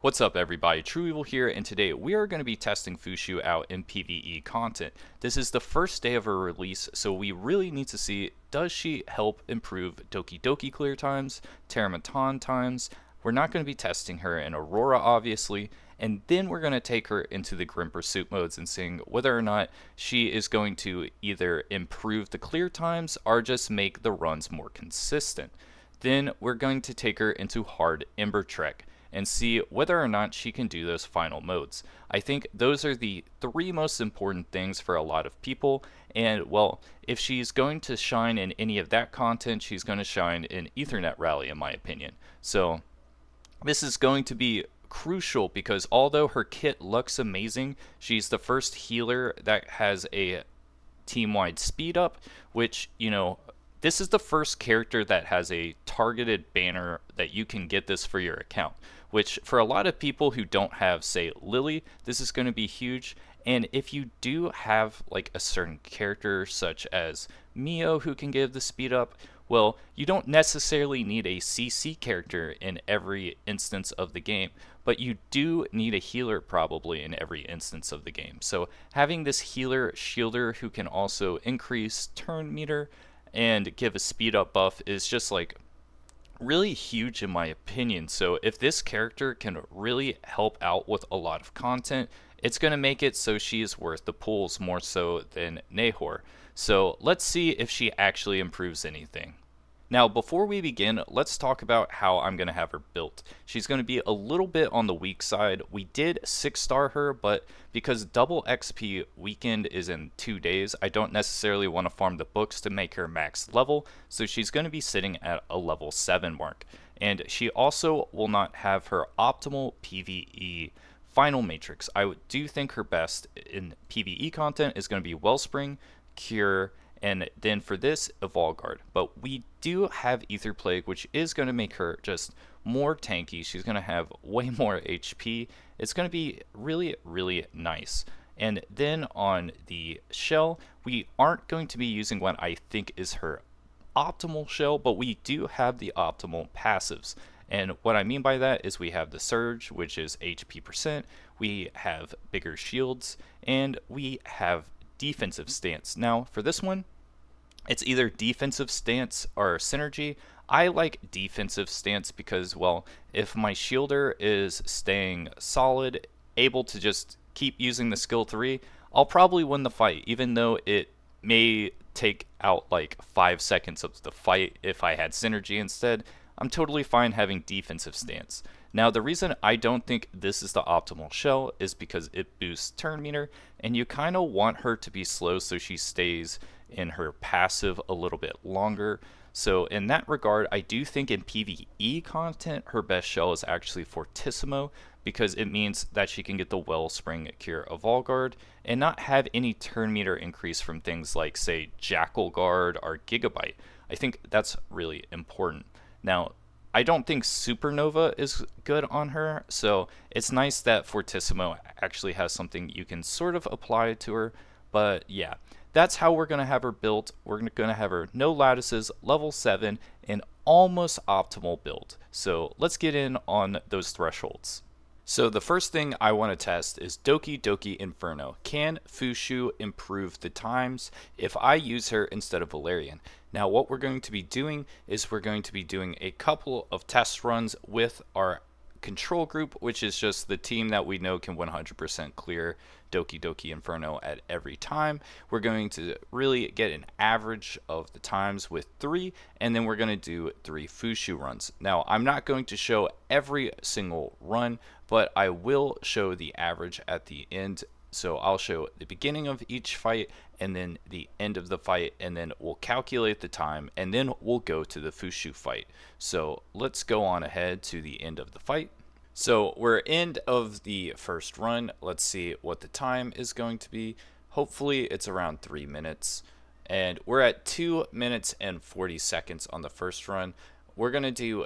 What's up everybody, trueeevil here, and today we are going to be testing Fuqiu out in PvE content. This is the first day of her release, so we really need to see, does she help improve DokiDoki clear times, Terrormaton times? We're not going to be testing her in Aurora obviously, and then we're going to take her into the Grim Pursuit modes and seeing whether or not she is going to either improve the clear times or just make the runs more consistent. Then we're going to take her into hard Ember Trek and see whether or not she can do those final modes. I think those are the three most important things for a lot of people, and well, if she's going to shine in any of that content, she's going to shine in Ethernet Rally in my opinion. So this is going to be crucial because although her kit looks amazing, she's the first healer that has a team-wide speed up, which, this is the first character that has a targeted banner that you can get this for your account, which for a lot of people who don't have, say, Lily, this is going to be huge. And if you do have like a certain character such as Mio who can give the speed up, well, you don't necessarily need a CC character in every instance of the game, but you do need a healer probably in every instance of the game. So having this healer shielder who can also increase turn meter and give a speed up buff is just like really huge in my opinion. So if this character can really help out with a lot of content, it's going to make it so she is worth the pulls more so than Nahor. So let's see if she actually improves anything. Now, before we begin, let's talk about how I'm going to have her built. She's going to be a little bit on the weak side. We did 6-star her, but because double XP weekend is in 2 days, I don't necessarily want to farm the books to make her max level, so she's going to be sitting at a level 7 mark. And she also will not have her optimal PvE final matrix. I do think her best in PvE content is going to be Wellspring, Cure, and then for this, Evolguard. But we do have Ether Plague, which is going to make her just more tanky. She's going to have way more HP. It's going to be really, really nice. And then on the shell, we aren't going to be using what I think is her optimal shell, but we do have the optimal passives. And what I mean by that is we have the Surge, which is HP percent, we have bigger shields, and we have defensive stance. Now for this one, it's either defensive stance or synergy. I like defensive stance because, well, if my shielder is staying solid, able to just keep using the skill 3, I'll probably win the fight, even though it may take out like 5 seconds of the fight if I had synergy instead. I'm totally fine having defensive stance. Now, the reason I don't think this is the optimal shell is because it boosts turn meter, and you kind of want her to be slow so she stays in her passive a little bit longer. So in that regard, I do think in PvE content, her best shell is actually Fortissimo, because it means that she can get the Wellspring, Cure, Evolguard, and not have any turn meter increase from things like, say, Jackal Guard or Gigabyte. I think that's really important. Now, I don't think Supernova is good on her, so it's nice that Fortissimo actually has something you can sort of apply to her, but yeah, that's how we're going to have her built. We're going to have her no lattices, level 7, and almost optimal build. So let's get in on those thresholds. So the first thing I want to test is DokiDoki Inferno. Can Fuqiu improve the times if I use her instead of Valerian? Now what we're going to be doing is we're going to be doing a couple of test runs with our control group, which is just the team that we know can 100% clear DokiDoki Inferno at every time. We're going to really get an average of the times with 3, and then we're going to do 3 Fuqiu runs. Now, I'm not going to show every single run, but I will show the average at the end. So I'll show the beginning of each fight and then the end of the fight, and then we'll calculate the time, and then we'll go to the Fuqiu fight. So let's go on ahead to the end of the fight. So we're end of the first run. Let's see what the time is going to be. Hopefully it's around 3 minutes. And we're at 2 minutes and 40 seconds on the first run. We're going to do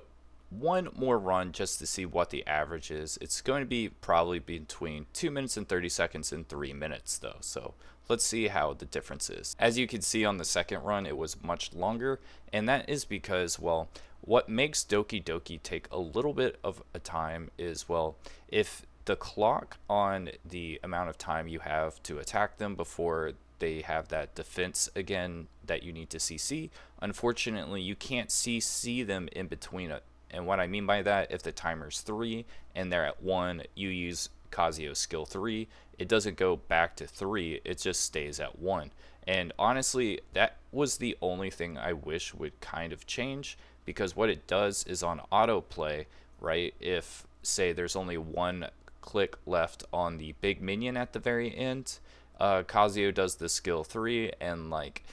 one more run just to see what the average is. It's going to be probably between 2 minutes and 30 seconds and 3 minutes though. So let's see how the difference is. As you can see on the second run, it was much longer, and that is because, well, What makes DokiDoki take a little bit of a time is, well, if the clock on the amount of time you have to attack them before they have that defense again that you need to CC, unfortunately you can't CC them in between it. And what I mean by that, if the timer's 3 and they're at 1, you use Kazuyo's skill 3, it doesn't go back to 3, it just stays at 1. And honestly, that was the only thing I wish would kind of change, because what it does is on autoplay, right? If, say, there's only one click left on the big minion at the very end, Kazuyo does the skill 3, and like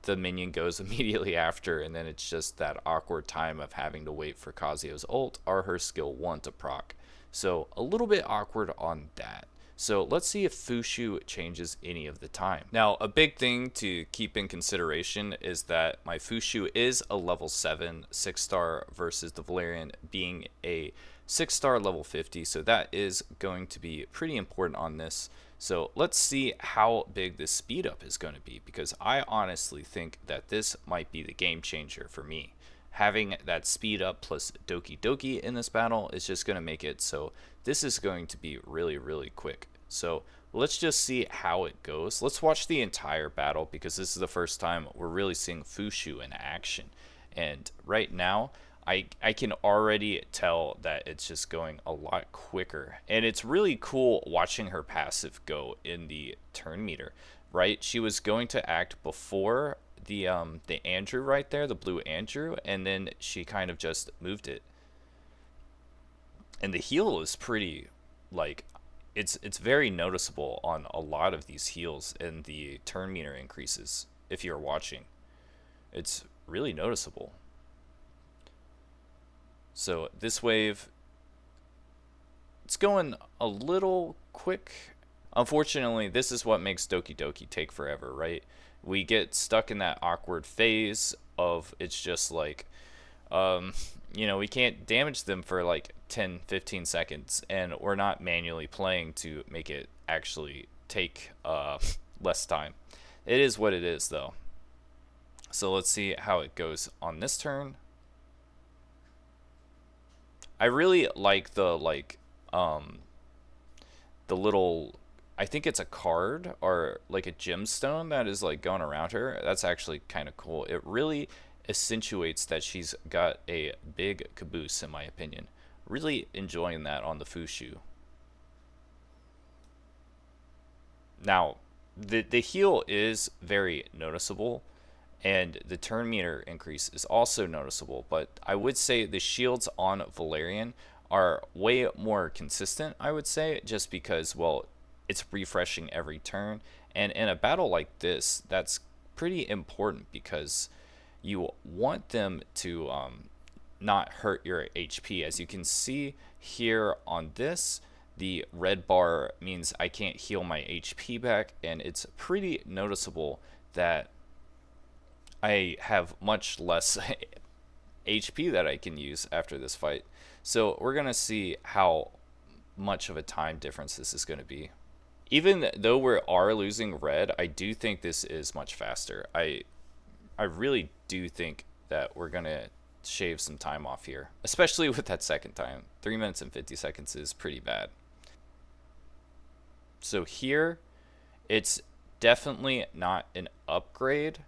the minion goes immediately after, and then it's just that awkward time of having to wait for Kazuyo's ult or her skill 1 to proc. So a little bit awkward on that. So let's see if Fuqiu changes any of the time. Now, a big thing to keep in consideration is that my Fuqiu is a level 7 6-star versus the Valerian being a 6-star level 50, so that is going to be pretty important on this. So let's see how big this speed up is going to be, because I honestly think that this might be the game changer for me. Having that speed up plus DokiDoki in this battle is just going to make it so this is going to be really, really quick. So let's just see how it goes. Let's watch the entire battle, because this is the first time we're really seeing Fuqiu in action. And right now, I can already tell that it's just going a lot quicker. And it's really cool watching her passive go in the turn meter, right? She was going to act before the Andrew right there, the blue Andrew, and then she kind of just moved it. And the heal is pretty, like, it's very noticeable on a lot of these heals, and the turn meter increases if you're watching. It's really noticeable. So this wave, it's going a little quick. Unfortunately, this is what makes DokiDoki take forever, right? We get stuck in that awkward phase of it's just like, we can't damage them for like 10-15 seconds, and we're not manually playing to make it actually take less time. It is what it is, though. So let's see how it goes on this turn. I really like the little, I think it's a card or like a gemstone that is like going around her. That's actually kind of cool. It really accentuates that she's got a big caboose, in my opinion. Really enjoying that on the Fuqiu. Now, the heal is very noticeable, and the turn meter increase is also noticeable, but I would say the shields on Valerian are way more consistent, I would say, just because, well, it's refreshing every turn. And in a battle like this, that's pretty important, because you want them to not hurt your HP. As you can see here on this, the red bar means I can't heal my HP back, and it's pretty noticeable that I have much less HP that I can use after this fight. So we're going to see how much of a time difference this is going to be. Even though we are losing red, I do think this is much faster. I really do think that we're going to shave some time off here, especially with that second time. 3 minutes and 50 seconds is pretty bad. So here, it's definitely not an upgrade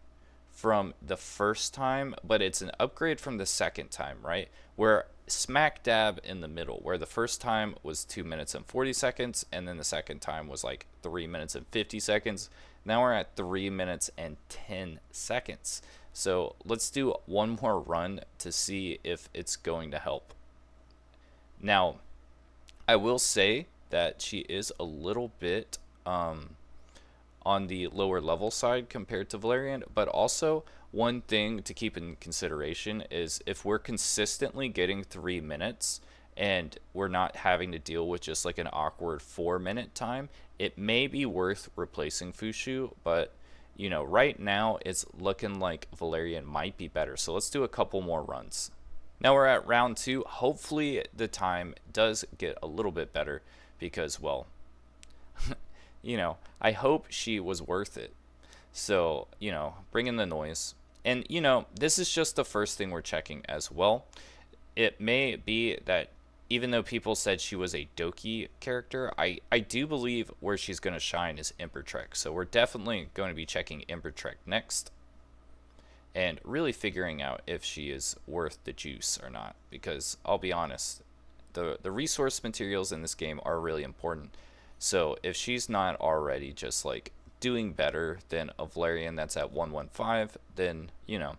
from the first time, but it's an upgrade from the second time, right? We're smack dab in the middle, where the first time was 2 minutes and 40 seconds, and then the second time was like 3 minutes and 50 seconds. Now we're at 3 minutes and 10 seconds. So let's do one more run to see if it's going to help. Now, I will say that she is a little bit on the lower level side compared to Valerian, but also one thing to keep in consideration is if we're consistently getting 3 minutes and we're not having to deal with just like an awkward 4-minute time, it may be worth replacing Fuqiu, but right now it's looking like Valerian might be better. So let's do a couple more runs. Now we're at round 2. Hopefully the time does get a little bit better, because, well, I hope she was worth it. So, bring in the noise. And, you know, this is just the first thing we're checking as well. It may be that even though people said she was a Doki character, I do believe where she's going to shine is Ember Trek. So we're definitely going to be checking Ember Trek next and really figuring out if she is worth the juice or not. Because I'll be honest, the resource materials in this game are really important. So if she's not already just like doing better than a Valerian that's at 115, then, you know,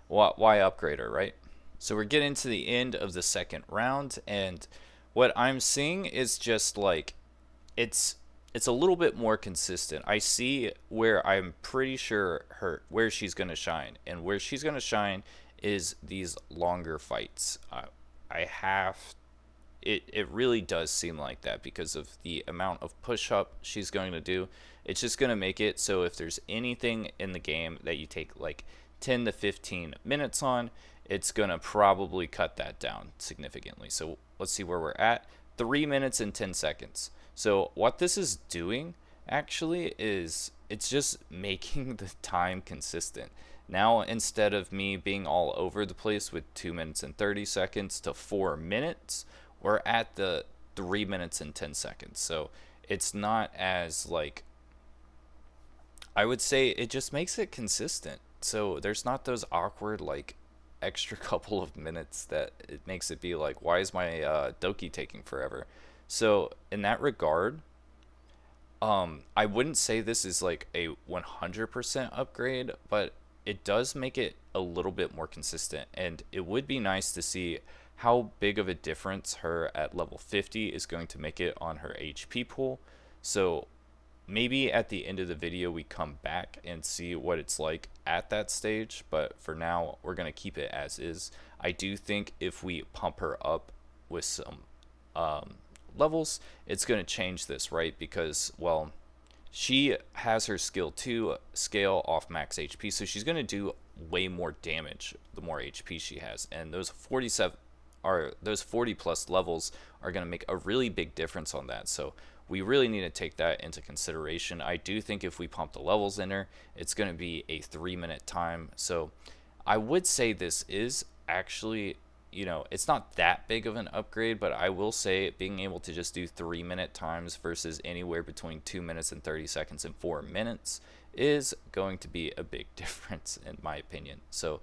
why upgrade her, right? So we're getting to the end of the second round, and what I'm seeing is just like it's it's a little bit more consistent. I see where I'm pretty sure where she's gonna shine, and where she's gonna shine is these longer fights. I have it really does seem like that because of the amount of push up she's going to do. It's just going to make it so if there's anything in the game that you take like 10 to 15 minutes on, it's going to probably cut that down significantly. So let's see where we're at. 3 minutes and 10 seconds. So what this is doing actually is it's just making the time consistent. Now, instead of me being all over the place with 2 minutes and 30 seconds to 4 minutes, we're at the 3 minutes and 10 seconds. So it's not as like, I would say it just makes it consistent. So there's not those awkward like extra couple of minutes that it makes it be like, why is my Doki taking forever? So in that regard, I wouldn't say this is like a 100% upgrade, but it does make it a little bit more consistent, and it would be nice to see how big of a difference her at level 50 is going to make it on her HP pool. So maybe at the end of the video we come back and see what it's like at that stage, but for now we're going to keep it as is. I do think if we pump her up with some levels, it's going to change this, right? Because, well, she has her skill 2 scale off max HP, so she's going to do way more damage the more HP she has, and those 40 plus levels are going to make a really big difference on that. So we really need to take that into consideration. I do think if we pump the levels in her, it's going to be a 3-minute time. So I would say this is actually, you know, it's not that big of an upgrade, but I will say being able to just do 3-minute times versus anywhere between 2 minutes and 30 seconds and 4 minutes is going to be a big difference in my opinion. So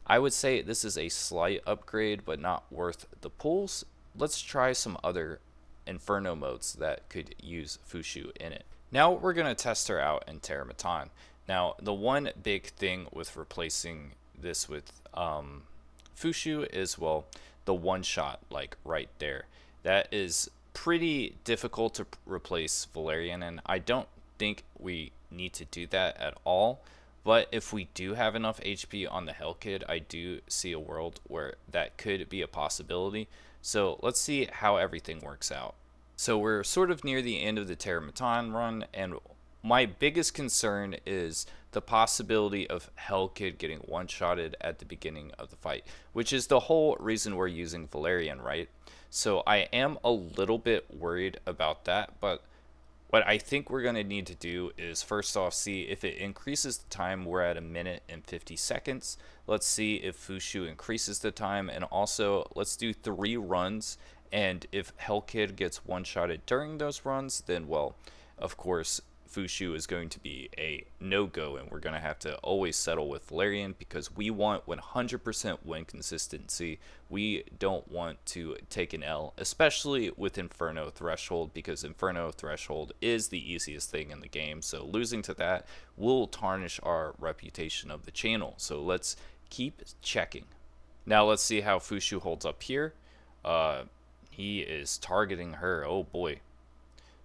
I would say this is a slight upgrade, but not worth the pulls. Let's try some other Inferno modes that could use Fuqiu in it. Now we're going to test her out in Terrormaton. Now, the one big thing with replacing this with Fuqiu is, well, the one-shot, like right there. That is pretty difficult to replace Valerian, and I don't think we need to do that at all. But if we do have enough HP on the Hell Kid, I do see a world where that could be a possibility. So let's see how everything works out. So we're sort of near the end of the Terrormaton run, and my biggest concern is the possibility of Hell Kid getting one-shotted at the beginning of the fight, which is the whole reason we're using Valerian, right? So I am a little bit worried about that, but what I think we're going to need to do is first off see if it increases the time. We're at 1 minute and 50 seconds. Let's see if Fuqiu increases the time, and also let's do 3 runs, and if Hell Kid gets one-shotted during those runs, then, well, of course Fuqiu is going to be a no-go, and we're going to have to always settle with Valerian because we want 100% win consistency. We don't want to take an L, especially with Inferno Threshold, because Inferno Threshold is the easiest thing in the game, so losing to that will tarnish our reputation of the channel. So let's keep checking. Now let's see how Fuqiu holds up here. He is targeting her, oh boy.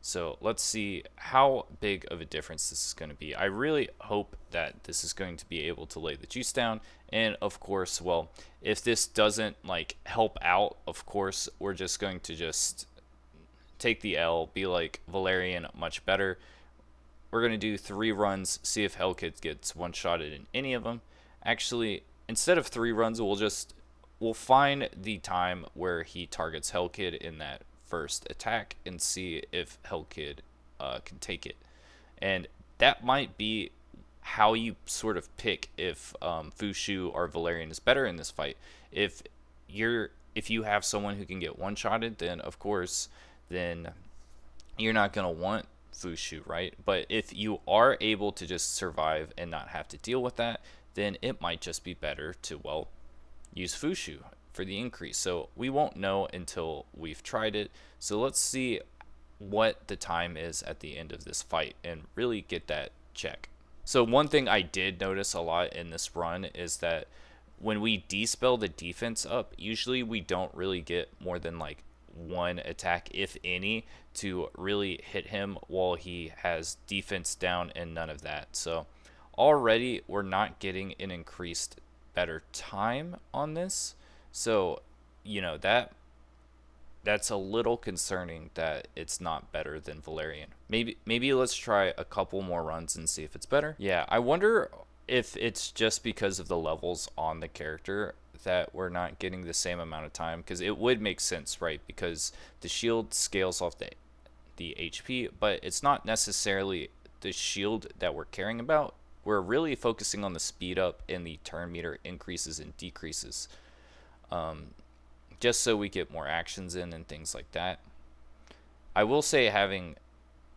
So let's see how big of a difference this is going to be. I really hope that this is going to be able to lay the juice down. And of course, well, if this doesn't like help out, of course, we're just going to just take the L, be like Valerian much better. We're going to do 3 runs, see if Hellkid gets one-shotted in any of them. Actually, instead of 3 runs, we'll find the time where he targets Hellkid in that first attack and see if Hellkid can take it. And that might be how you sort of pick if Fuqiu or Valerian is better in this fight. If you have someone who can get one-shotted, then of course, then you're not gonna want Fuqiu, right? But if you are able to just survive and not have to deal with that, then it might just be better to, well, use Fuqiu for the increase. So we won't know until we've tried it. So let's see what the time is at the end of this fight and really get that check. So one thing I did notice a lot in this run is that when we despell the defense up, usually we don't really get more than like one attack, if any, to really hit him while he has defense down and none of that. So already we're not getting an increased better time on this. So, you know, that's a little concerning that it's not better than Valerian. Maybe let's try a couple more runs and see if it's better. Yeah, I wonder if it's just because of the levels on the character that we're not getting the same amount of time, because it would make sense, right? Because the shield scales off the HP, but it's not necessarily the shield that we're caring about. We're really focusing on the speed up and the turn meter increases and decreases, just so we get more actions in and things like that. I will say having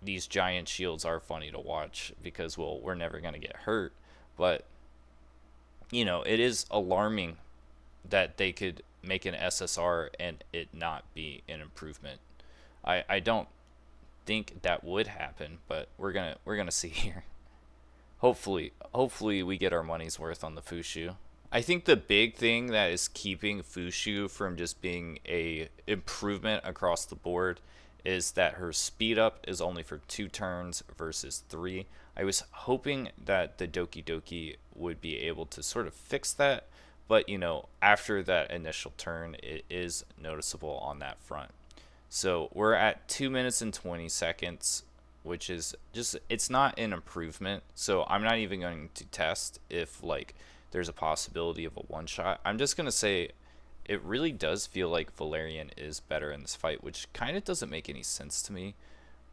these giant shields are funny to watch because, well, we're never going to get hurt, but you know, it is alarming that they could make an SSR and it not be an improvement. I don't think that would happen, but we're gonna see here. Hopefully we get our money's worth on the Fuqiu. I think the big thing that is keeping Fuqiu from just being a improvement across the board is that her speed up is only for 2 turns versus 3. I was hoping that the DokiDoki would be able to sort of fix that, but you know, after that initial turn, it is noticeable on that front. So we're at 2 minutes and 20 seconds, which is just, it's not an improvement. So I'm not even going to test if like there's a possibility of a one shot. I'm just going to say it really does feel like Valerian is better in this fight, which kind of doesn't make any sense to me.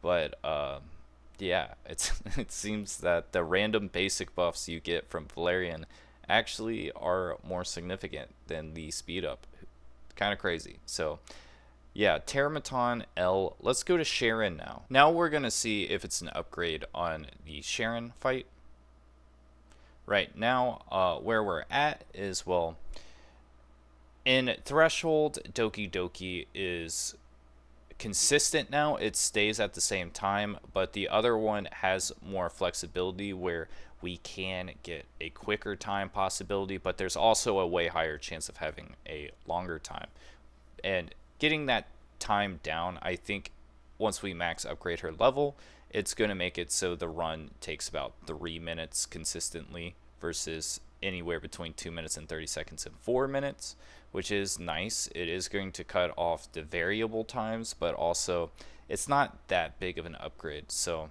But yeah, it seems that the random basic buffs you get from Valerian actually are more significant than the speed up. Kind of crazy. So yeah, Terrormaton L. Let's go to Sharon now. Now we're going to see if it's an upgrade on the Sharon fight. Right now, where we're at is, well, in Threshold, DokiDoki is consistent now. It stays at the same time, but the other one has more flexibility where we can get a quicker time possibility, but there's also a way higher chance of having a longer time. And getting that time down, I think once we max upgrade her level, it's going to make it so the run takes about 3 minutes consistently versus anywhere between 2 minutes and 30 seconds and 4 minutes, which is nice. It is going to cut off the variable times, but also it's not that big of an upgrade. So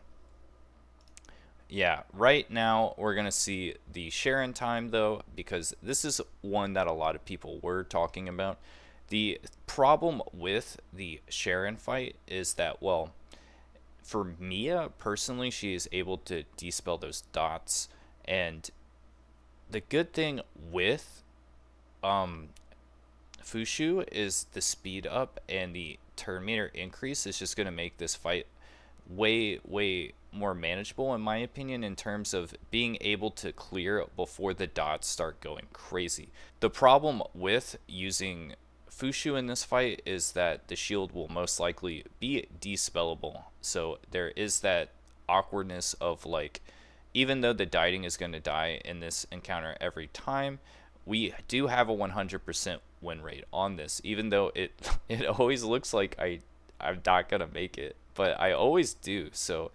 yeah, right now we're going to see the Sharon time though, because this is one that a lot of people were talking about. The problem with the Sharon fight is that, well, for Mia personally, she is able to dispel those dots, and the good thing with Fuqiu is the speed up and the turn meter increase is just going to make this fight way more manageable, in my opinion, in terms of being able to clear before the dots start going crazy. The problem with using Fuqiu in this fight is that the shield will most likely be dispellable, so there is that awkwardness of, like, even though the dieting is going to die in this encounter every time, we do have a 100% win rate on this, even though it always looks like I'm not going to make it, but I always do. So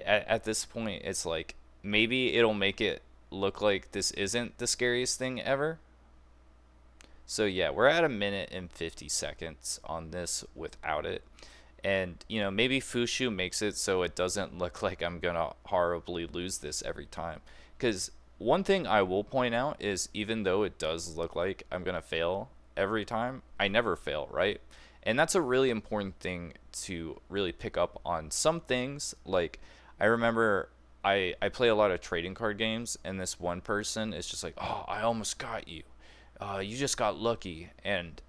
at this point, it's like maybe it'll make it look like this isn't the scariest thing ever. So yeah, we're at 1 minute and 50 seconds on this without it. And, you know, maybe Fuqiu makes it so it doesn't look like I'm going to horribly lose this every time. Because one thing I will point out is, even though it does look like I'm going to fail every time, I never fail, right? And that's a really important thing to really pick up on some things. Like, I remember I play a lot of trading card games, and this one person is just like, oh, I almost got you. You just got lucky. And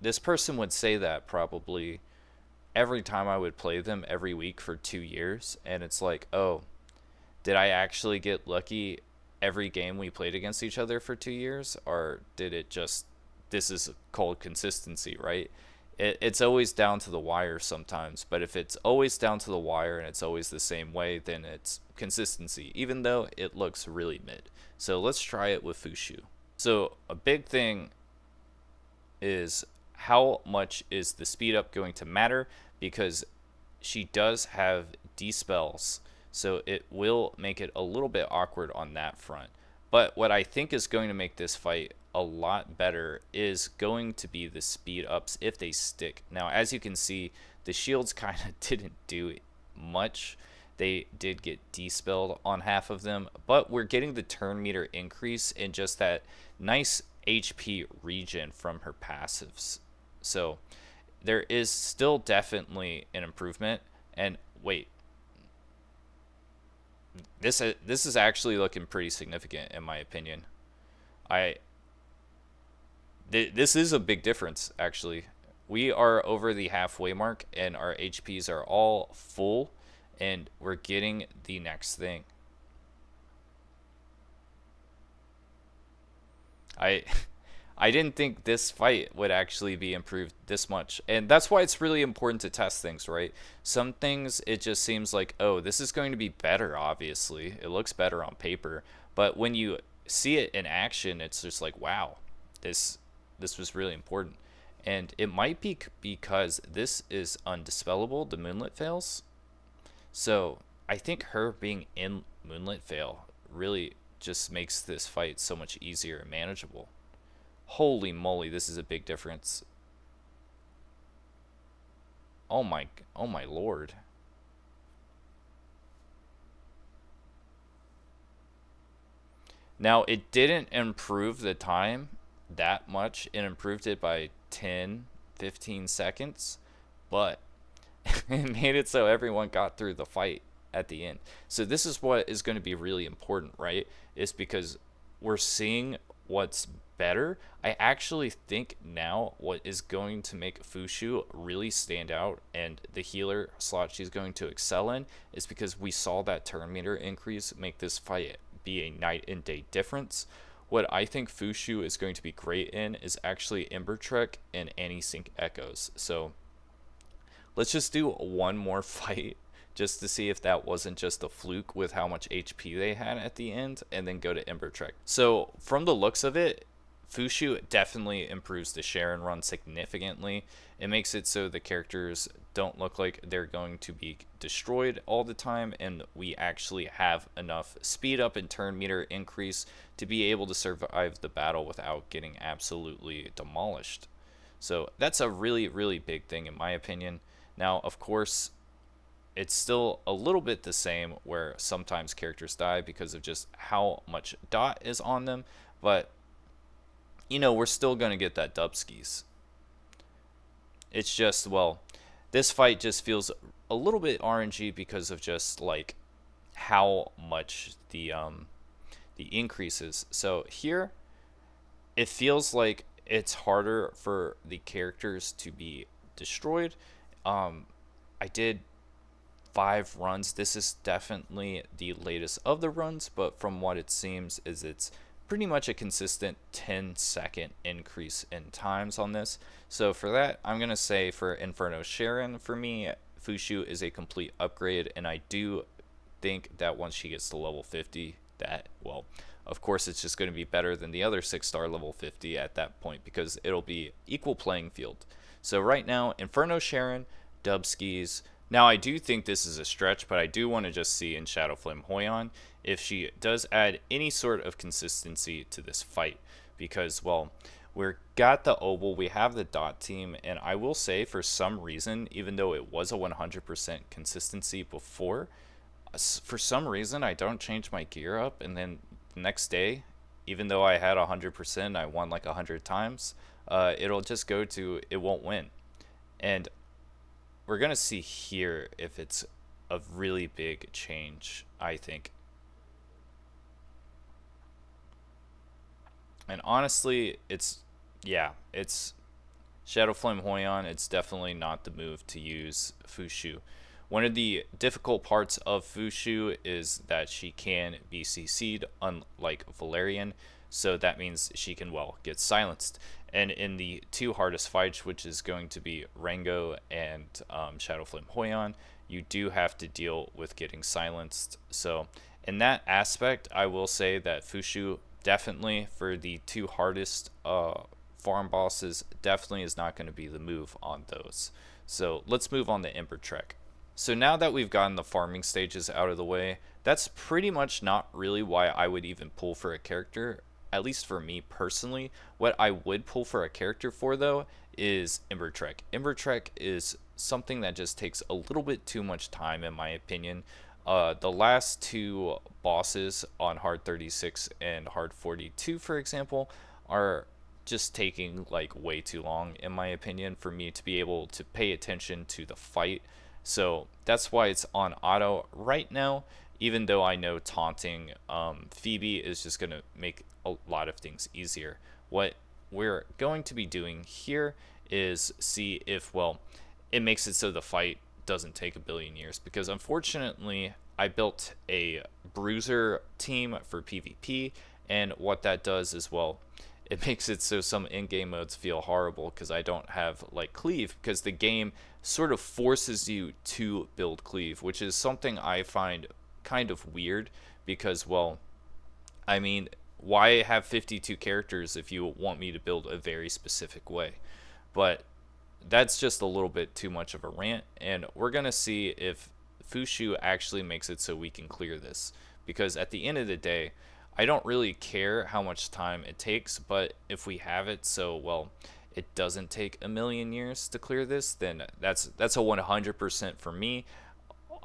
this person would say that probably every time I would play them every week for 2 years. And it's like, oh, did I actually get lucky every game we played against each other for 2 years? Or did it just, this is called consistency, right? It's always down to the wire sometimes, but if it's always down to the wire and it's always the same way, then it's consistency, even though it looks really mid. So let's try it with Fuqiu. So a big thing is how much is the speed up going to matter, because she does have D-spells, so it will make it a little bit awkward on that front. But what I think is going to make this fight a lot better is going to be the speed ups if they stick. Now, as you can see, the shields kind of didn't do much. They did get dispelled on half of them, but we're getting the turn meter increase in just that nice HP regen from her passives. So there is still definitely an improvement. And wait, this is actually looking pretty significant in my opinion. This is a big difference actually. We are over the halfway mark and our HPs are all full, and we're getting the next thing. I I didn't think this fight would actually be improved this much. And that's why it's really important to test things, right? Some things, it just seems like, oh, this is going to be better, obviously. It looks better on paper. But when you see it in action, it's just like, wow, this was really important. And it might be because this is undispellable, the Moonlit Fails. So I think her being in Moonlit Veil really just makes this fight so much easier and manageable. Holy moly, this is a big difference. Oh my lord. Now, it didn't improve the time that much. It improved it by 10, 15 seconds, but it made it so everyone got through the fight at the end. So this is what is going to be really important, right? Is because we're seeing what's better. I actually think now what is going to make Fuqiu really stand out and the healer slot she's going to excel in is because we saw that turn meter increase make this fight be a night and day difference. What I think Fuqiu is going to be great in is actually Ember Trek and anti-sync echoes. So let's just do one more fight just to see if that wasn't just a fluke with how much HP they had at the end, and then go to Ember Trek. So from the looks of it, Fuqiu definitely improves the Sharon run significantly. It makes it so the characters don't look like they're going to be destroyed all the time, and we actually have enough speed up and turn meter increase to be able to survive the battle without getting absolutely demolished. So that's a really, really big thing in my opinion. Now, of course, it's still a little bit the same where sometimes characters die because of just how much dot is on them, but you know, we're still going to get that dubskis. It's just, well, this fight just feels a little bit RNG because of just like how much the increases. So here it feels like it's harder for the characters to be destroyed. I did 5 runs. This is definitely the latest of the runs, but from what it seems is it's pretty much a consistent 10-second increase in times on this. So for that, I'm going to say for Inferno Sharon, for me, Fuqiu is a complete upgrade, and I do think that once she gets to level 50, that, well, of course it's just going to be better than the other 6-star level 50 at that point because it'll be equal playing field. So right now, Inferno Sharon, dubskis. Now, I do think this is a stretch, but I do want to just see in Shadowflame Hoyan if she does add any sort of consistency to this fight. Because, well, we've got the Oval, we have the Dot team, and I will say for some reason, even though it was a 100% consistency before, for some reason I don't change my gear up, and then the next day, even though I had 100%, I won like 100 times, it'll just go to it won't win. And we're going to see here if it's a really big change, I think. And honestly, yeah, it's Shadowflame Hoyan. It's definitely not the move to use Fuqiu. One of the difficult parts of Fuqiu is that she can be CC'd, unlike Valerian, so that means she can, well, get silenced. And in the two hardest fights, which is going to be Rengo and Shadowflame Hoyan, you do have to deal with getting silenced. So in that aspect, I will say that Fuqiu definitely, for the two hardest farm bosses, definitely is not going to be the move on those. So let's move on to Ember Trek. So now that we've gotten the farming stages out of the way, that's pretty much not really why I would even pull for a character, at least for me personally. What I would pull for a character for, though, is Ember Trek. Ember Trek is something that just takes a little bit too much time, in my opinion. The last two bosses on hard 36 and hard 42, for example, are just taking like way too long, in my opinion, for me to be able to pay attention to the fight. So that's why it's on auto right now, even though I know taunting Phoebe is just going to make a lot of things easier. What we're going to be doing here is see if, well, it makes it so the fight doesn't take a billion years, because unfortunately I built a bruiser team for PvP, and what that does is, well, it makes it so some in-game modes feel horrible because I don't have like cleave, because the game sort of forces you to build cleave, which is something I find kind of weird because, well, I mean, why have 52 characters if you want me to build a very specific way? But that's just a little bit too much of a rant, and we're going to see if Fuqiu actually makes it so we can clear this, because at the end of the day, I don't really care how much time it takes, but if we have it so, well, it doesn't take a million years to clear this, then that's a 100% for me,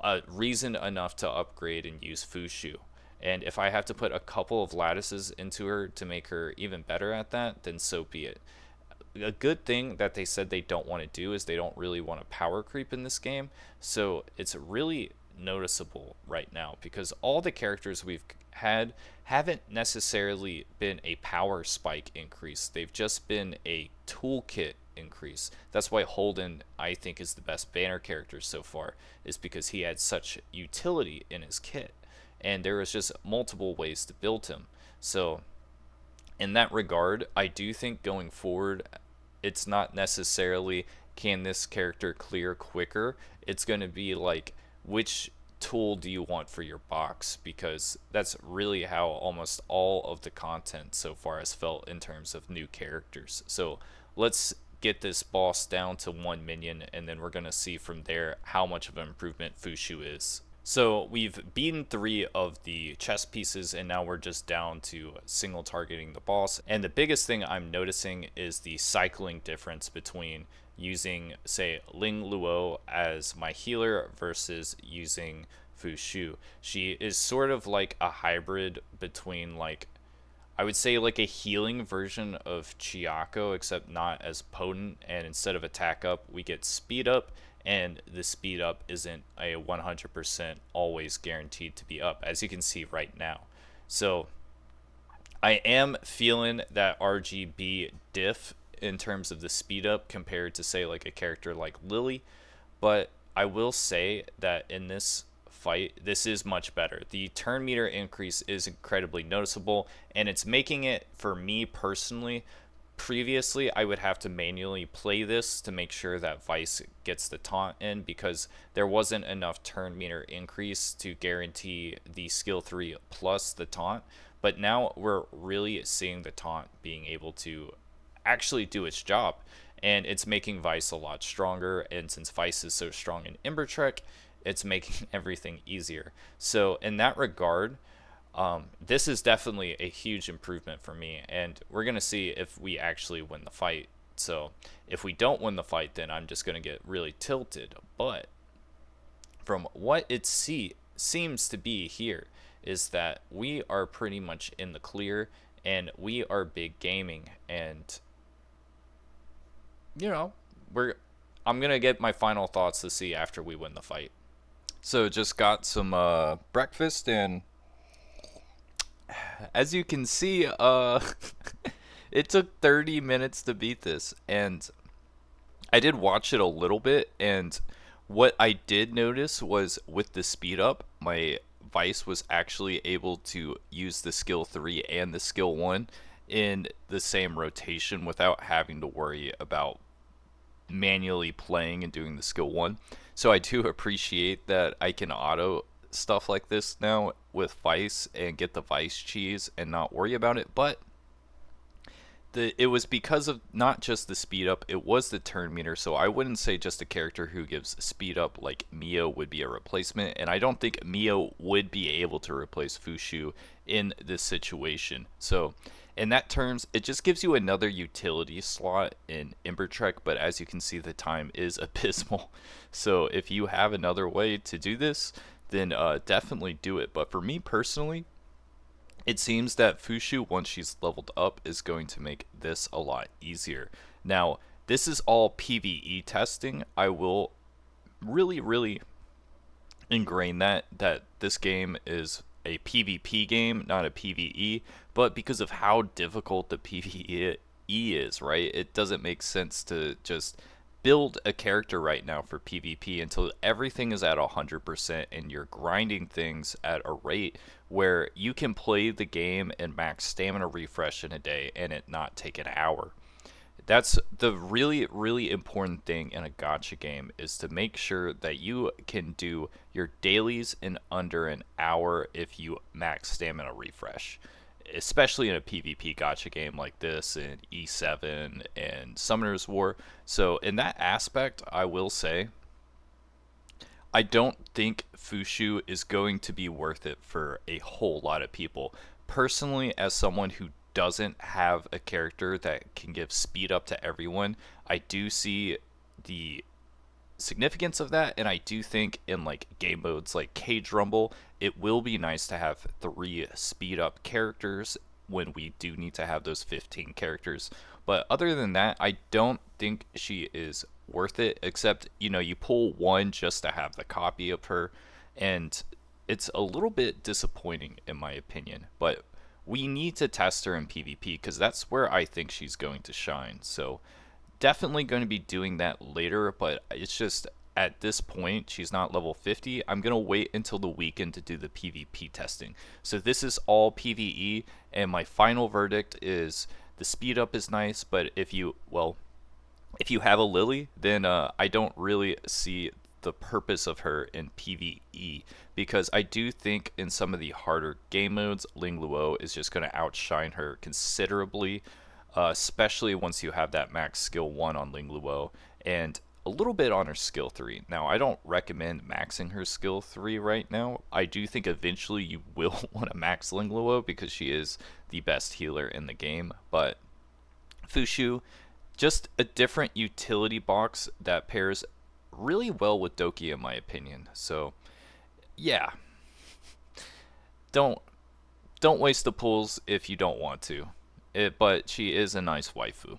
a reason enough to upgrade and use Fuqiu. And if I have to put a couple of lattices into her to make her even better at that, then so be it. A good thing that they said they don't want to do is they don't really want to power creep in this game, so it's really noticeable right now because all the characters we've had haven't necessarily been a power spike increase. They've just been a toolkit increase. That's why Holden, I think, is the best banner character so far, is because he had such utility in his kit, and there was just multiple ways to build him. So in that regard, I do think going forward, it's not necessarily can this character clear quicker. It's going to be like, which tool do you want for your box? Because that's really how almost all of the content so far has felt in terms of new characters. So let's get this boss down to 1 minion, and then we're going to see from there how much of an improvement Fuqiu is. So we've beaten 3 of the chess pieces, and now we're just down to single targeting the boss. And the biggest thing I'm noticing is the cycling difference between using, say, Ling Luo as my healer versus using Fuqiu. She is sort of like a hybrid between, like, I would say like a healing version of Chiako, except not as potent, and instead of attack up, we get speed up, and the speed up isn't a 100% always guaranteed to be up, as you can see right now. So I am feeling that RGB diff in terms of the speed up compared to, say, like a character like Lily, but I will say that in this fight, this is much better. The turn meter increase is incredibly noticeable, and it's making it, for me personally, previously I would have to manually play this to make sure that Vice gets the taunt in, because there wasn't enough turn meter increase to guarantee the skill 3 plus the taunt. But now we're really seeing the taunt being able to actually do its job, and it's making Vice a lot stronger, and since Vice is so strong in Ember Trek, it's making everything easier. So in that regard, this is definitely a huge improvement for me, and we're going to see if we actually win the fight. So if we don't win the fight, then I'm just going to get really tilted. But from what it seems to be here is that we are pretty much in the clear, and we are big gaming, and you know, I'm going to get my final thoughts to see after we win the fight. So just got some breakfast, and as you can see, it took 30 minutes to beat this, and I did watch it a little bit, and what I did notice was with the speed up, my Vice was actually able to use the skill 3 and the skill 1 in the same rotation without having to worry about manually playing and doing the skill 1. So I do appreciate that I can auto stuff like this now with Vice and get the Vice cheese and not worry about it, but it was because of not just the speed up, it was the turn meter. So I wouldn't say just a character who gives speed up like Mio would be a replacement, and I don't think Mio would be able to replace Fuqiu in this situation. So in that terms, it just gives you another utility slot in Ember Trek, but as you can see, the time is abysmal. So if you have another way to do this, then definitely do it. But for me personally, it seems that Fuqiu, once she's leveled up, is going to make this a lot easier. Now, this is all PvE testing. I will really ingrain that this game is a PvP game, not a PvE, but because of how difficult the PvE is, right? It doesn't make sense to just build a character right now for PvP until everything is at 100% and you're grinding things at a rate where you can play the game and max stamina refresh in a day and it not take an hour. That's the really important thing in a gacha game, is to make sure that you can do your dailies in under an hour if you max stamina refresh, especially in a PvP gacha game like this in E7 and Summoner's War. So in that aspect, I will say I don't think Fuqiu is going to be worth it for a whole lot of people. Personally, as someone who doesn't have a character that can give speed up to everyone, I do see the significance of that, and I do think in like game modes like Cage Rumble, it will be nice to have 3 speed up characters when we do need to have those 15 characters. But other than that, I don't think she is worth it, except, you know, you pull one just to have the copy of her, and it's a little bit disappointing in my opinion. But we need to test her in PvP because that's where I think she's going to shine. So definitely going to be doing that later, but it's just at this point she's not level 50. I'm going to wait until the weekend to do the PvP testing. So this is all PvE, and my final verdict is the speed up is nice, but if you have a Lily, then I don't really see the purpose of her in PvE, because I do think in some of the harder game modes, Ling Luo is just going to outshine her considerably, especially once you have that max skill 1 on Ling Luo and a little bit on her skill 3. Now, I don't recommend maxing her skill 3 right now. I do think eventually you will want to max Ling Luo because she is the best healer in the game, but Fuqiu, just a different utility box that pairs really well with Doki in my opinion. So yeah, don't waste the pulls if you don't want to. But she is a nice waifu.